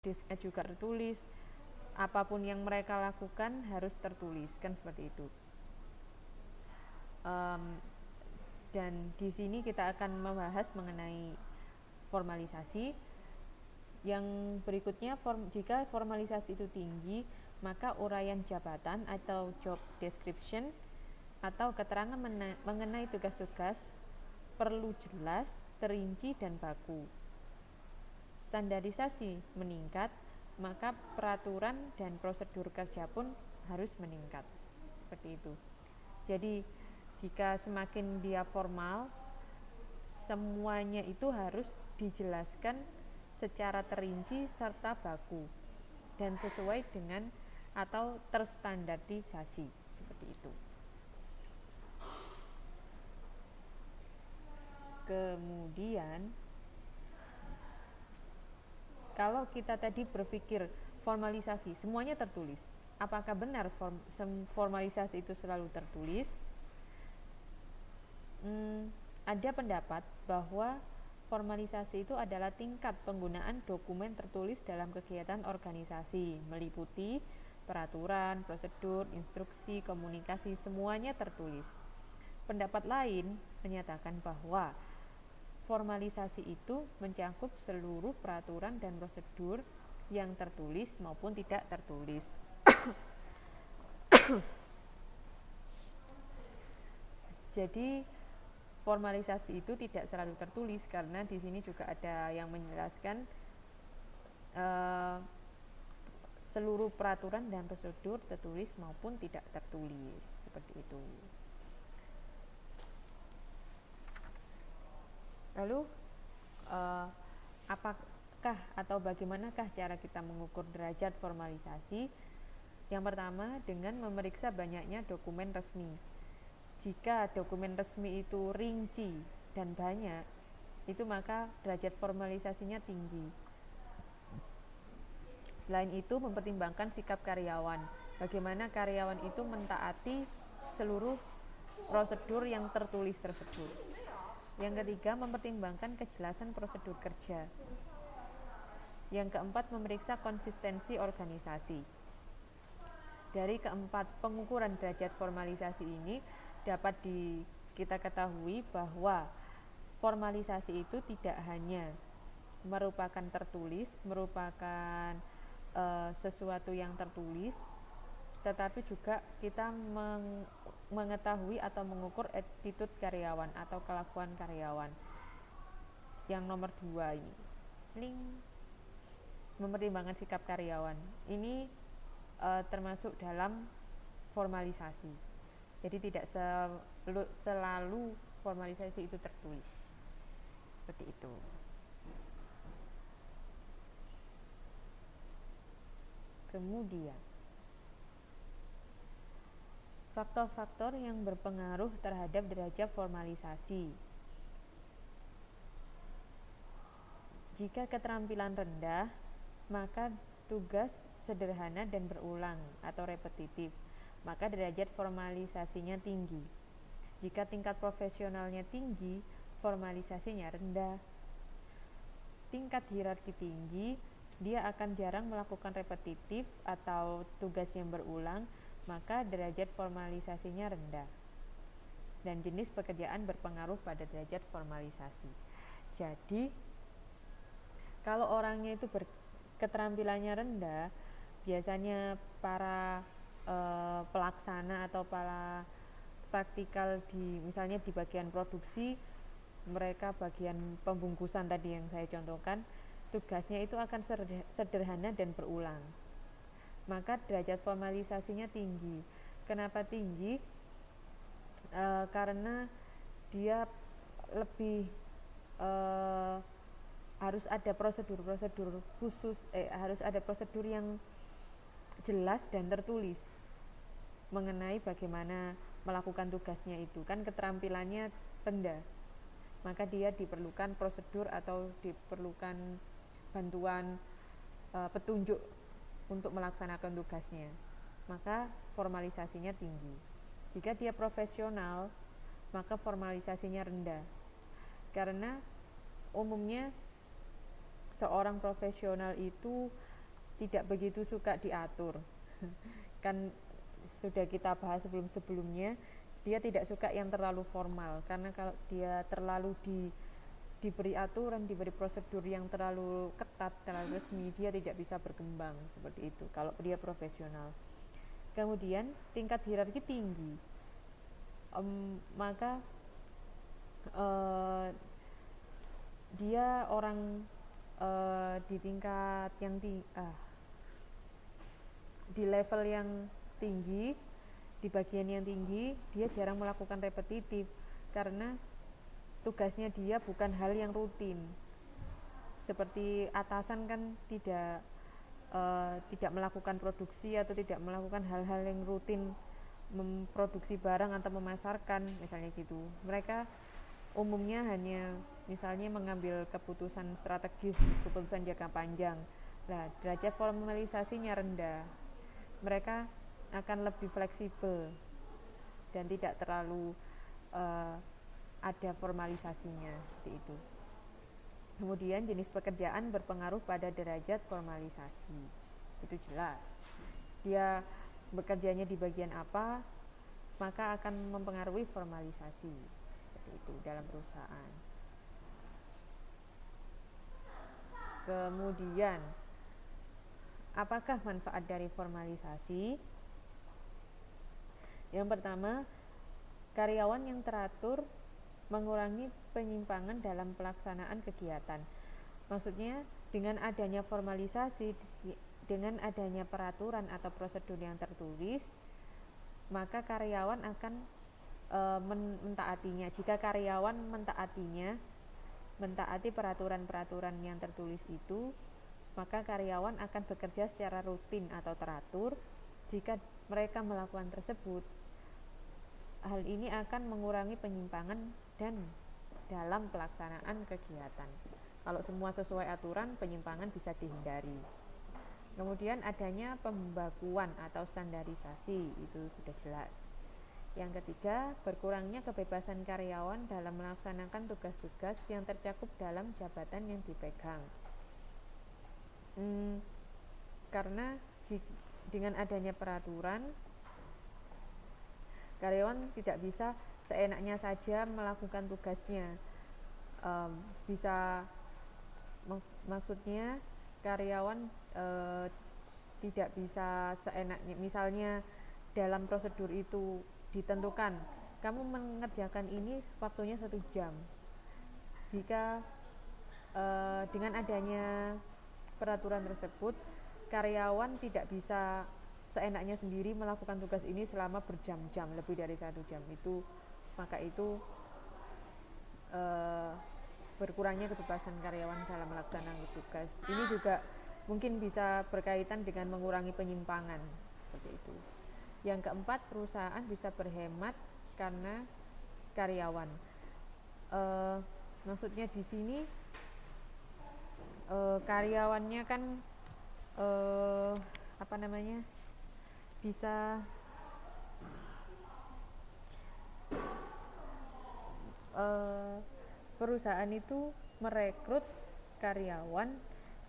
desknya juga tertulis, apapun yang mereka lakukan harus tertulis, kan seperti itu. Dan di sini kita akan membahas mengenai formalisasi. Yang berikutnya, jika formalisasi itu tinggi, maka uraian jabatan atau job description atau keterangan mengenai tugas-tugas perlu jelas, terinci, dan baku. Standarisasi meningkat, maka peraturan dan prosedur kerja pun harus meningkat. Seperti itu. Jadi jika semakin dia formal, semuanya itu harus dijelaskan secara terinci serta baku dan sesuai dengan atau terstandarisasi, seperti itu. Kemudian kalau kita tadi berpikir formalisasi semuanya tertulis, apakah benar formalisasi itu selalu tertulis? Ada pendapat bahwa formalisasi itu adalah tingkat penggunaan dokumen tertulis dalam kegiatan organisasi, meliputi peraturan, prosedur, instruksi, komunikasi, semuanya tertulis. Pendapat lain menyatakan bahwa formalisasi itu mencakup seluruh peraturan dan prosedur yang tertulis maupun tidak tertulis. Jadi formalisasi itu tidak selalu tertulis, karena di sini juga ada yang menjelaskan seluruh peraturan dan prosedur tertulis maupun tidak tertulis, seperti itu. Lalu apakah atau bagaimanakah cara kita mengukur derajat formalisasi? Yang pertama, dengan memeriksa banyaknya dokumen resmi. Jika dokumen resmi itu rinci dan banyak, itu maka derajat formalisasinya tinggi. Selain itu, mempertimbangkan sikap karyawan. Bagaimana karyawan itu mentaati seluruh prosedur yang tertulis tersebut. Yang ketiga, mempertimbangkan kejelasan prosedur kerja. Yang keempat, memeriksa konsistensi organisasi. Dari keempat pengukuran derajat formalisasi ini dapat kita ketahui bahwa formalisasi itu tidak hanya merupakan tertulis, merupakan sesuatu yang tertulis, tetapi juga kita mengetahui atau mengukur attitude karyawan atau kelakuan karyawan. Yang nomor 2 ini, mempertimbangkan sikap karyawan. Ini termasuk dalam formalisasi. Jadi tidak selalu formalisasi itu tertulis. Seperti itu. Kemudian faktor-faktor yang berpengaruh terhadap derajat formalisasi. Jika keterampilan rendah, maka tugas sederhana dan berulang atau repetitif, maka derajat formalisasinya tinggi. Jika tingkat profesionalnya tinggi, formalisasinya rendah. Tingkat hierarki tinggi, dia akan jarang melakukan repetitif atau tugas yang berulang, maka derajat formalisasinya rendah. Dan jenis pekerjaan berpengaruh pada derajat formalisasi. Jadi, kalau orangnya itu keterampilannya rendah, biasanya para pelaksana atau para praktikal misalnya di bagian produksi, mereka bagian pembungkusan tadi yang saya contohkan, tugasnya itu akan sederhana dan berulang, maka derajat formalisasinya tinggi. Kenapa tinggi? Karena dia lebih harus ada prosedur-prosedur khusus, harus ada prosedur yang jelas dan tertulis mengenai bagaimana melakukan tugasnya itu. Kan keterampilannya rendah, maka dia diperlukan prosedur atau diperlukan bantuan petunjuk untuk melaksanakan tugasnya, maka formalisasinya tinggi. Jika dia profesional, maka formalisasinya rendah, karena umumnya seorang profesional itu tidak begitu suka diatur. Kan sudah kita bahas sebelum-sebelumnya, dia tidak suka yang terlalu formal, karena kalau dia terlalu diberi aturan, diberi prosedur yang terlalu ketat, terlalu resmi, dia tidak bisa berkembang seperti itu kalau dia profesional. Kemudian tingkat hierarki tinggi, maka dia orang di tingkat yang di level yang tinggi, di bagian yang tinggi, dia jarang melakukan repetitif karena tugasnya dia bukan hal yang rutin. Seperti atasan kan tidak melakukan produksi atau tidak melakukan hal-hal yang rutin, memproduksi barang atau memasarkan misalnya gitu. Mereka umumnya hanya misalnya mengambil keputusan strategis, keputusan jangka panjang. Nah, derajat formalisasinya rendah. Mereka akan lebih fleksibel dan tidak terlalu ada formalisasinya seperti itu. Kemudian jenis pekerjaan berpengaruh pada derajat formalisasi. Itu jelas. Dia bekerjanya di bagian apa, maka akan mempengaruhi formalisasi. Seperti itu dalam perusahaan. Kemudian, apakah manfaat dari formalisasi? Yang pertama, karyawan yang teratur mengurangi penyimpangan dalam pelaksanaan kegiatan. Maksudnya, dengan adanya formalisasi, dengan adanya peraturan atau prosedur yang tertulis, maka karyawan akan mentaatinya. Jika karyawan mentaati peraturan-peraturan yang tertulis itu, maka karyawan akan bekerja secara rutin atau teratur. Jika mereka melakukan tersebut, hal ini akan mengurangi penyimpangan dan dalam pelaksanaan kegiatan. Kalau semua sesuai aturan, penyimpangan bisa dihindari. Kemudian adanya pembakuan atau standarisasi, itu sudah jelas. Yang ketiga, berkurangnya kebebasan karyawan dalam melaksanakan tugas-tugas yang tercakup dalam jabatan yang dipegang. Karena dengan adanya peraturan, karyawan tidak bisa seenaknya saja melakukan tugasnya. Maksudnya karyawan tidak bisa seenaknya, misalnya dalam prosedur itu ditentukan kamu mengerjakan ini waktunya 1 jam. Jika dengan adanya peraturan tersebut, karyawan tidak bisa seenaknya sendiri melakukan tugas ini selama berjam-jam, lebih dari 1 jam itu, maka itu berkurangnya kebebasan karyawan dalam melaksanakan tugas. Ini juga mungkin bisa berkaitan dengan mengurangi penyimpangan seperti itu. Yang keempat, perusahaan bisa berhemat karena karyawan. Maksudnya di sini karyawannya kan bisa perusahaan itu merekrut karyawan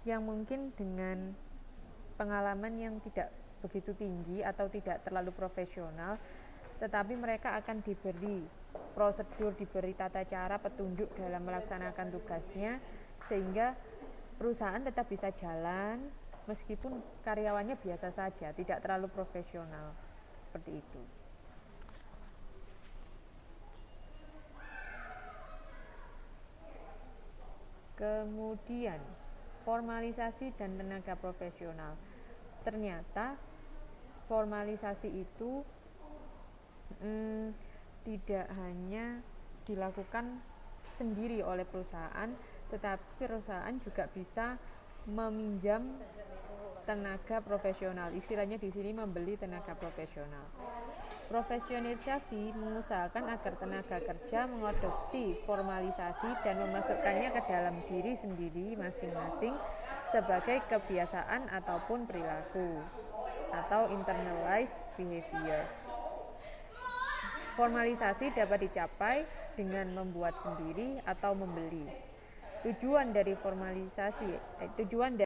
yang mungkin dengan pengalaman yang tidak begitu tinggi atau tidak terlalu profesional, tetapi mereka akan diberi prosedur, diberi tata cara, petunjuk dalam melaksanakan tugasnya, sehingga perusahaan tetap bisa jalan meskipun karyawannya biasa saja, tidak terlalu profesional, seperti itu. Kemudian formalisasi dan tenaga profesional. Ternyata formalisasi itu tidak hanya dilakukan sendiri oleh perusahaan, tetapi perusahaan juga bisa meminjam tenaga profesional. Istilahnya di sini membeli tenaga profesional. Profesionalisasi mengusahakan agar tenaga kerja mengadopsi formalisasi dan memasukkannya ke dalam diri sendiri masing-masing sebagai kebiasaan ataupun perilaku atau internalized behavior. Formalisasi dapat dicapai dengan membuat sendiri atau membeli. Tujuan dari formalisasi, tujuan